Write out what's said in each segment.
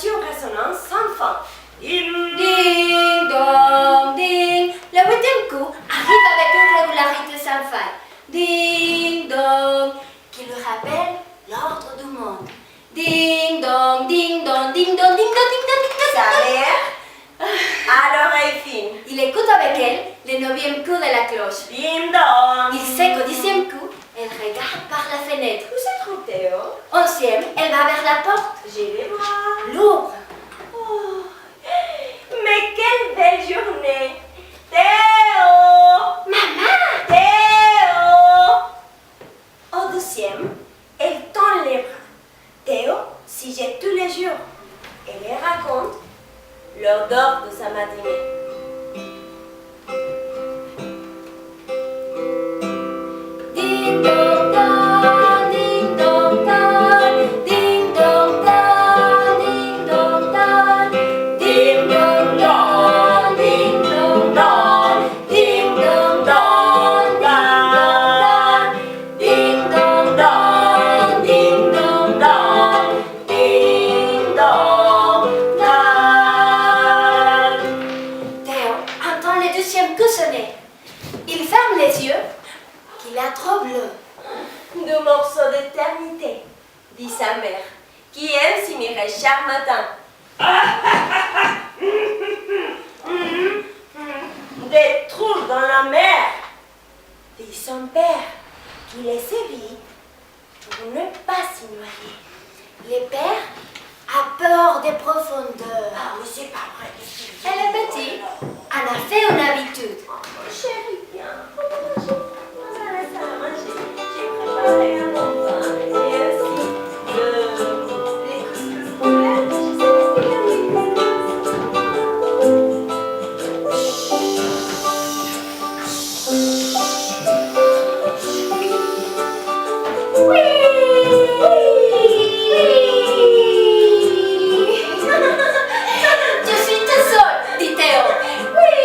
station résonnante sans fin. Ding dong ding. Le huitième coup arrive avec une régularité sans faille. Ding dong, qui lui rappelle l'ordre du monde. Ding dong, ding dong, ding dong, ding dong, ding dong, ding dong. Sa mère, à l'oreille fine. Il écoute avec elle le neuvième coup de la cloche. Ding dong. Il sait qu'au dixième coup, elle regarde par la fenêtre. Où se trouve Théo? Onzième, elle va vers la porte. Je vais voir. L'ouvre. Oh, mais quelle belle journée! Théo! Maman! Théo! Au douzième, elle tend les bras. Théo s'y tous les jours et les raconte l'odeur de sa matinée. Ding dong dong, ding dong dong, ding dong dong, ding dong dong, ding dong dong, ding dong dong, ding dong dong, ding dong dong, ding dong dong, Ding dong dong. Théo entend le deuxième coup sonner. Il ferme les yeux, qu'il a trop bleu. Deux morceaux d'éternité, dit sa mère, qui aime s'y mirer chaque matin. Des trous dans la mer, dit son père, qui les évite pour ne pas s'y noyer. Le père a peur des profondeurs. Ah, mais c'est pas vrai. Elle est petite, en a fait une habitude. Chérie, viens, on va manger. On va à la salle à manger. J'ai préparé un bon pain et aussi les couscous complets. Je sais Je suis tout seul, dit Théo. Oui,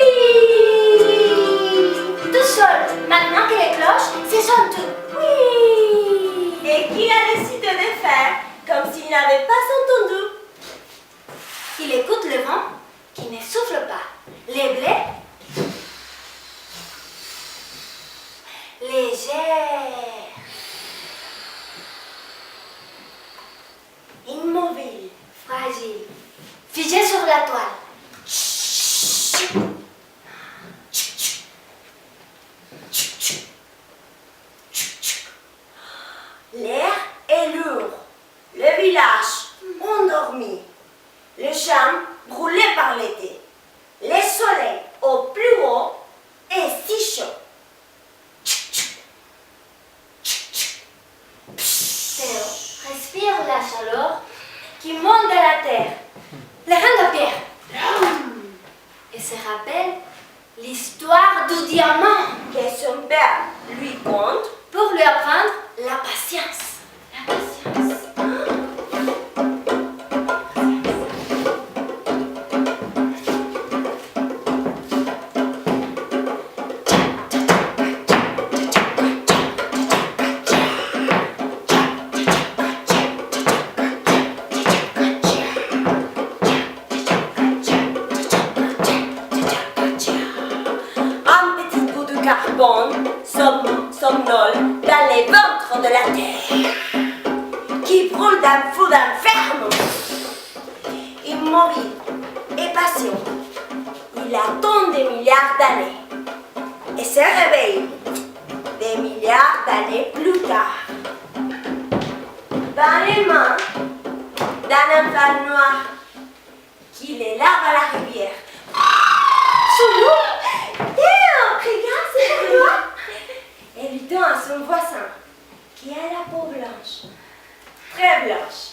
tout seul. Maintenant que les cloches, c'est son tour. Oui. Et qui a décidé de faire comme s'il n'avait pas entendu. Il écoute le vent qui ne souffle pas. Les blés légers. Immobile. Fragile, figé sur la toile. L'air est lourd. Le village endormi. Le champ brûlé par l'été. Le soleil au plus haut et si chaud. Théo respire la chaleur qui monte de la terre. Les reins de pierre. Et se rappelle l'histoire du diamant Que son père lui conte. pour lui apprendre la patience. La patience. Un petit bout de carbone somnole dans les ventres de la terre, qui brûle d'un feu d'inferno. Immobile et patient, il attend des milliards d'années et se réveille des milliards d'années plus tard. Dans les mains d'un enfant noir qui les lave à la rivière. Sous l'eau, Théo, regarde, c'est pour toi. Et lui tend à son voisin, qui a la peau blanche, très blanche.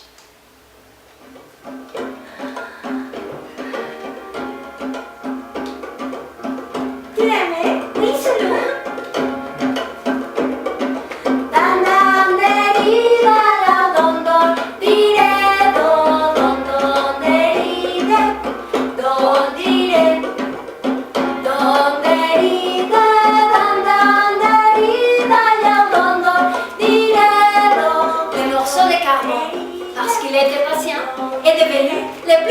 Tu l'aimais? Oui, c'est loin. Le morceau de carbone, parce qu'il était patient, est devenu le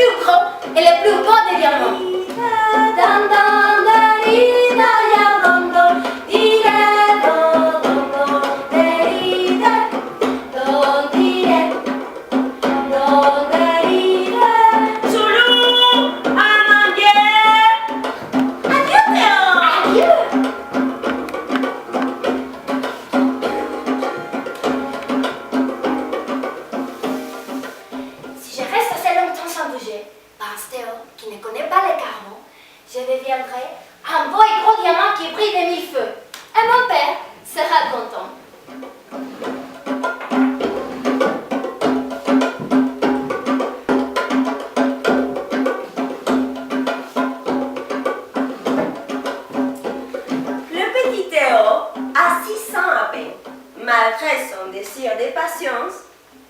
malgré son désir de patience,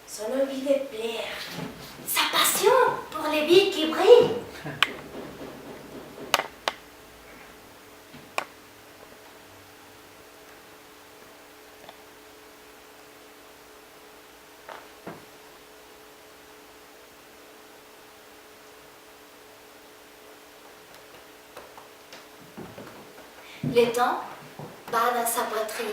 son envie de plaire, Sa passion pour les billes qui brillent. Le temps bat dans sa poitrine.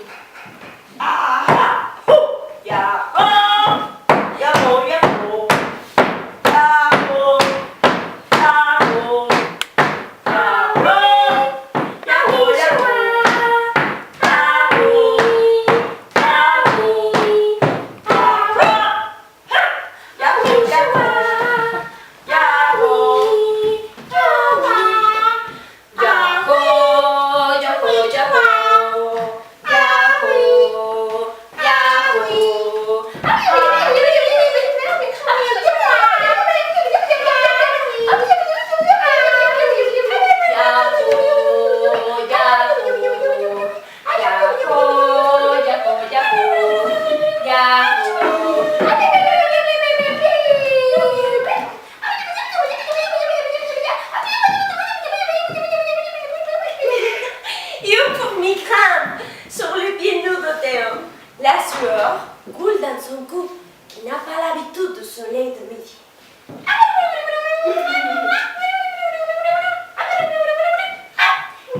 La sueur coule dans son cou, qui n'a pas l'habitude de sonner de midi.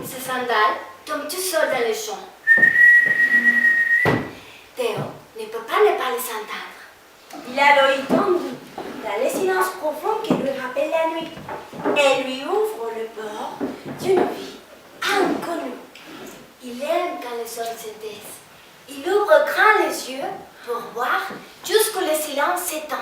Ses sandales tombent tout seul dans le champ. Théo ne peut pas ne pas les entendre. Il a l'œil tendu, dans le silence profond qui lui rappelle la nuit, et lui ouvre le port d'une vie inconnue. Il aime quand le sol se taise. Il ouvre grand les yeux pour voir jusqu'où le silence s'étend.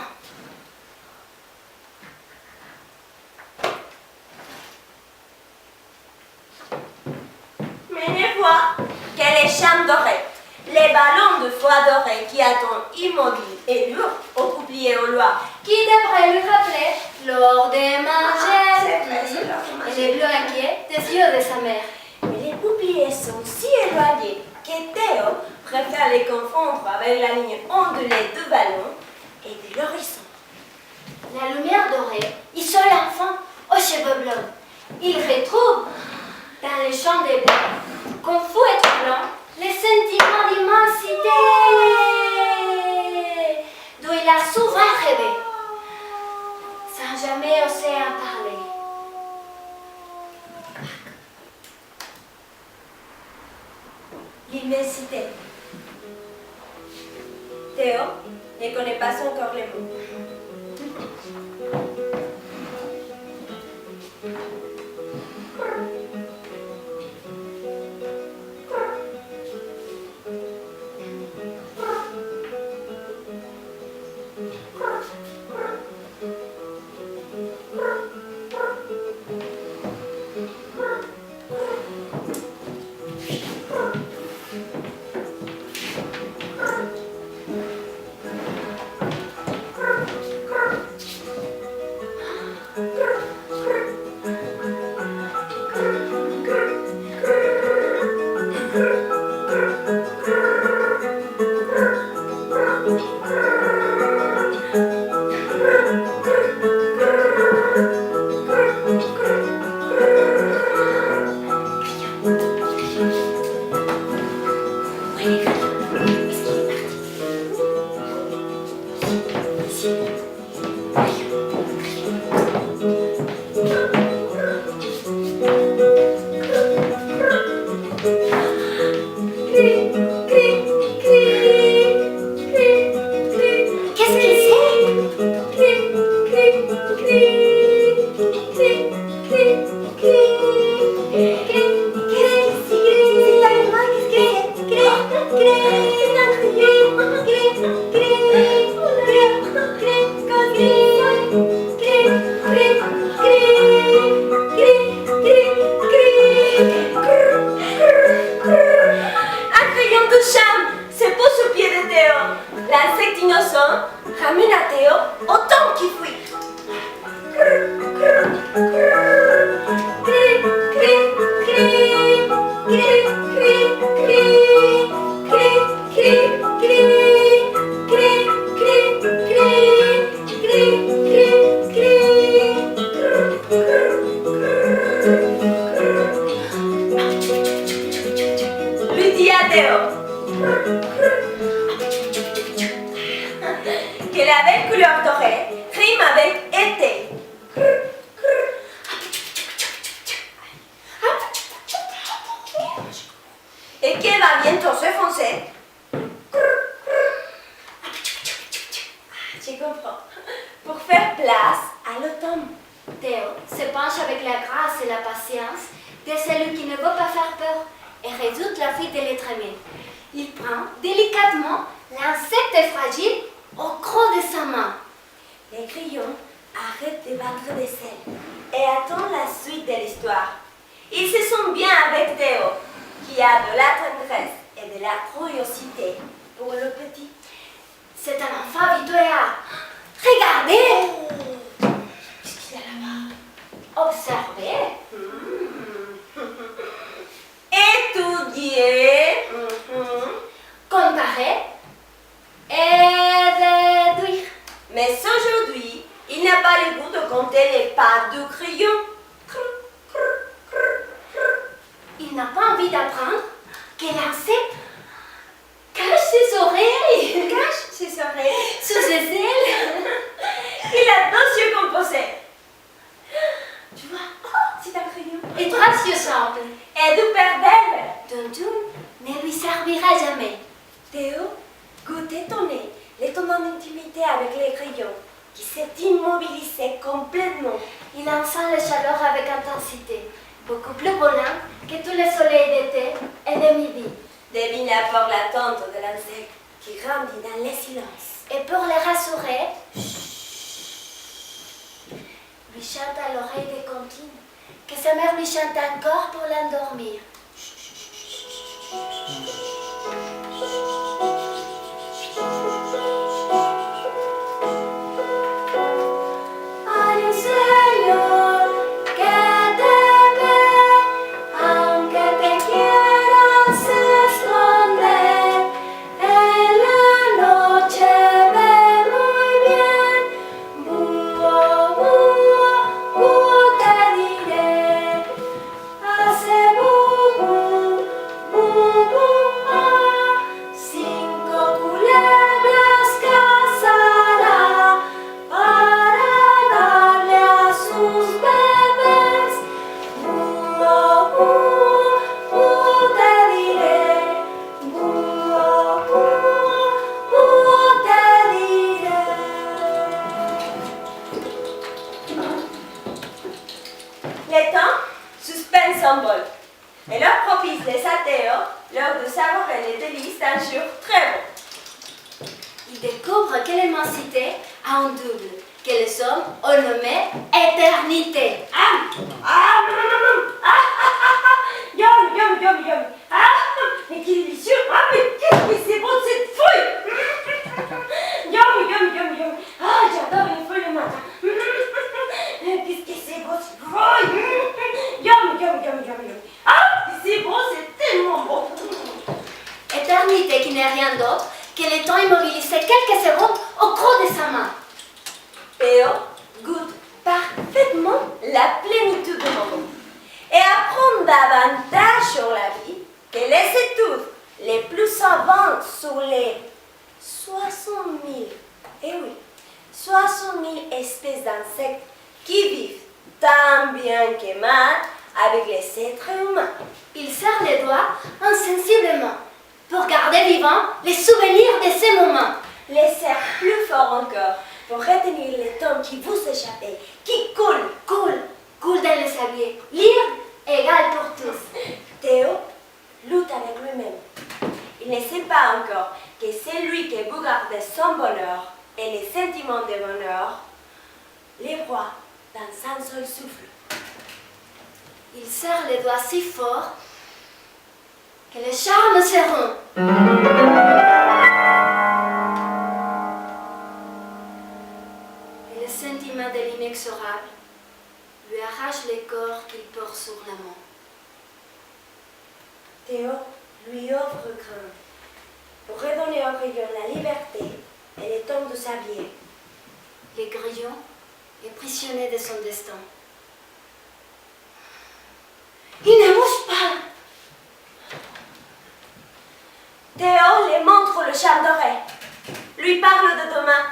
Mais ne voit que les champs dorés, les ballons de foie dorés qui attendent immobiles et lourds au bouclier au loir. Qui devrait lui rappeler l'or des manger C'est vrai, c'est l'heure de manger. et les bleus inquiets des yeux de sa mère. Mais les boucliers sont si éloignés que Théo préfère les confondre avec la ligne ondulée du ballon et de l'horizon. La lumière dorée isole l'enfant aux cheveux blonds. Il retrouve dans les champs des bois, confus et troublants, les sentiments d'immensité dont il a souvent rêvé, sans jamais oser en parler. L'immensité. Théo ne connaît pas encore les mots. L'insecte innocent ramène à Théo autant qu'il fuit. la belle couleur dorée rime avec été. Et qui va bientôt se foncer. Tu comprends? Pour faire place à l'automne. Théo se penche avec la grâce et la patience de celui qui ne veut pas faire peur et résout la fuite de l'être aimé. Il prend délicatement l'insecte fragile au creux de sa main. Les crayons arrêtent de battre des ailes et attendent la suite de l'histoire. Ils se sentent bien avec Théo, qui a de la tendresse et de la curiosité pour le petit. C'est un enfant vitoya. Regardez! Qu'est-ce qu'il y a là-bas? Observez. Étudier. Comparer et déduire. Mais aujourd'hui, il n'a pas le goût de compter les pas du crayon. Il n'a pas envie d'apprendre que l'insecte cache ses oreilles. Cache ses oreilles. Sous ses ailes. Il a 2 yeux composés. Tu vois, c'est un crayon. Et 3 yeux simples. Et du père d'elle. Tonton ne lui servira jamais. Théo, goûte étonné, l'étonnante intimité avec les crayons, qui s'est immobilisé complètement. Il en sent la chaleur avec intensité, beaucoup plus brûlant que tous les soleils d'été et de midi. Devine alors l'attente de l'insecte qui grandit dans les silences. Et pour le rassurer, lui chante à l'oreille des comptines que sa mère lui chante encore pour l'endormir. Hay un Señor que te ve, aunque te quieras esconder. En la noche ve muy bien. Búho, búho, búho te diré. Hace bú, ah. 5 culebras cazará para darle a sus bebés. Búho, te diré. Búho, te diré. Les temps suspendent son vol et leur propice les à Théo lors de savourer les délices d'un jour très beau. Il découvre que l'immensité a un double, que les hommes ont nommé éternité. Yum, yum, yum, yum. Mais quel délicieux. Mais qu'est-ce que c'est beau cette feuille. Yum, yum, yum, yum. J'adore les feuilles le matin. Qu'est-ce que c'est beau cette feuille. Yum, yum, yum, yum, yum. C'est beau, c'est tellement beau. Éternité qui n'est rien d'autre que le temps immobilisé quelques secondes au creux de sa main. Théo goûte parfaitement la plénitude du moment et apprend davantage sur la vie que les études les plus savantes sur les 60 000, eh oui, 60 000 espèces d'insectes qui vivent tant bien que mal avec les êtres humains. Il serre les doigts insensiblement pour garder vivants les souvenirs de ces moments. Les serre plus fort encore pour retenir les tomes qui vous échappent, qui Coule dans le sablier. Lire égal pour tous. Théo lutte avec lui-même. Il ne sait pas encore que c'est lui qui vous garde son bonheur et les sentiments de bonheur, les rois dans un seul souffle. Il serre les doigts si fort que les charmes se rompent. Et le sentiment de l'inexorable lui arrache les corps qu'il porte sur la main. Théo lui offre grand pour redonner au crayon la liberté et les tomes de sablier. Le grillon est prisonnier de son destin. Il ne bouge pas. Théo lui montre le charme doré, lui parle de demain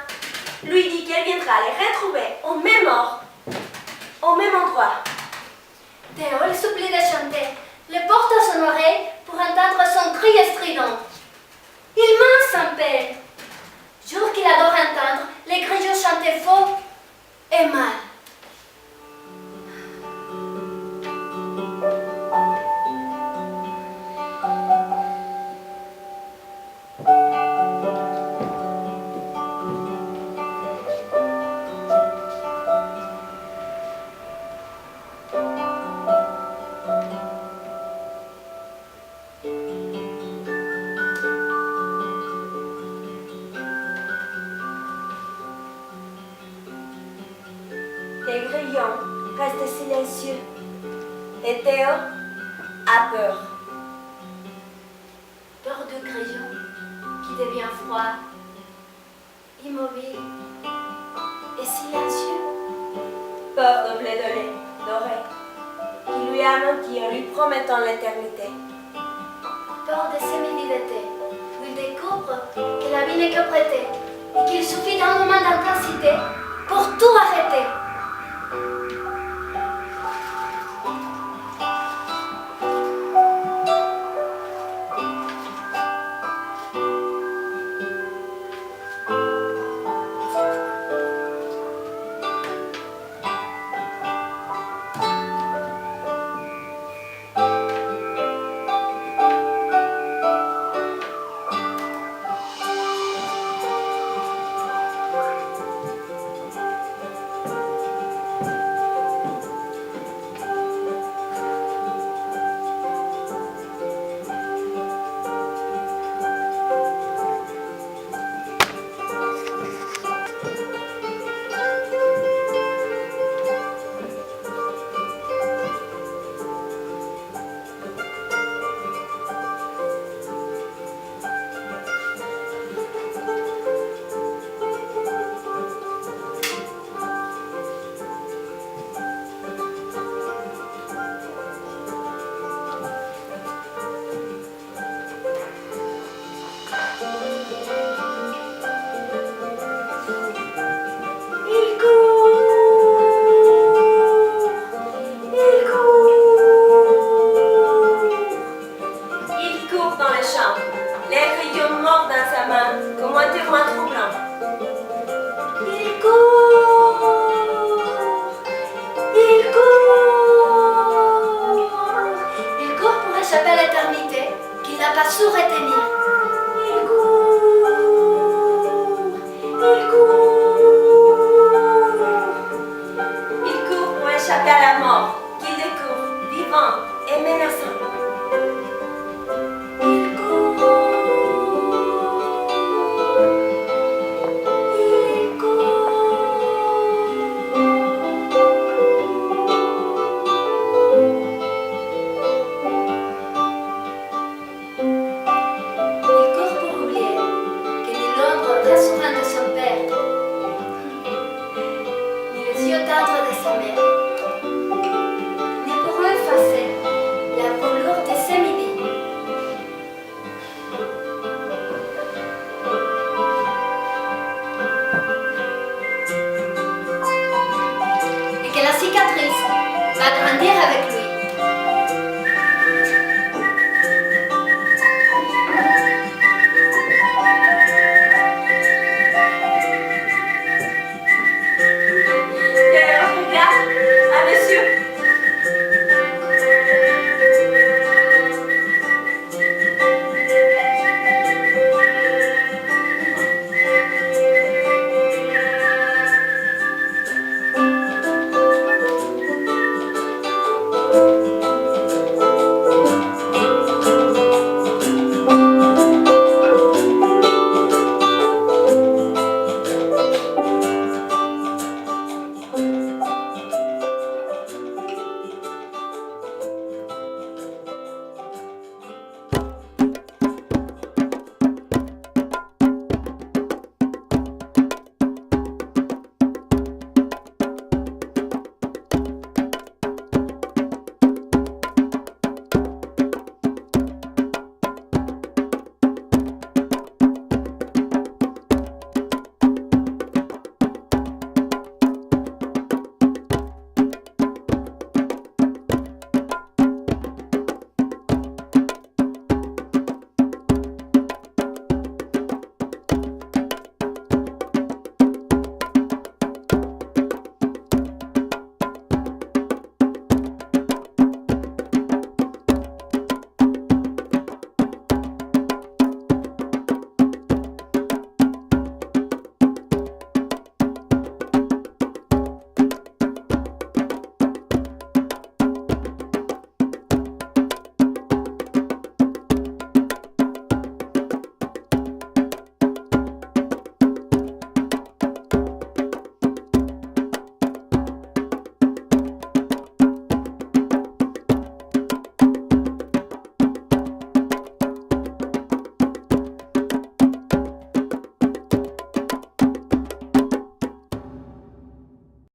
voudra les retrouver au même heure, au même endroit. Théo le supplie de chanter, le porte à son oreille pour entendre son cri strident. Il ment sans peine. Jure qu'il adore entendre les grillons chanter faux et mal. Les grillons restent silencieux et Théo a peur. Peur de grillon qui devient froid, immobile et silencieux. Peur de blé de lait doré qui lui a menti en lui promettant l'éternité. Peur de semi-liberté, où il découvre que la vie n'est que prêtée et qu'il suffit d'un moment d'intensité pour tout arrêter.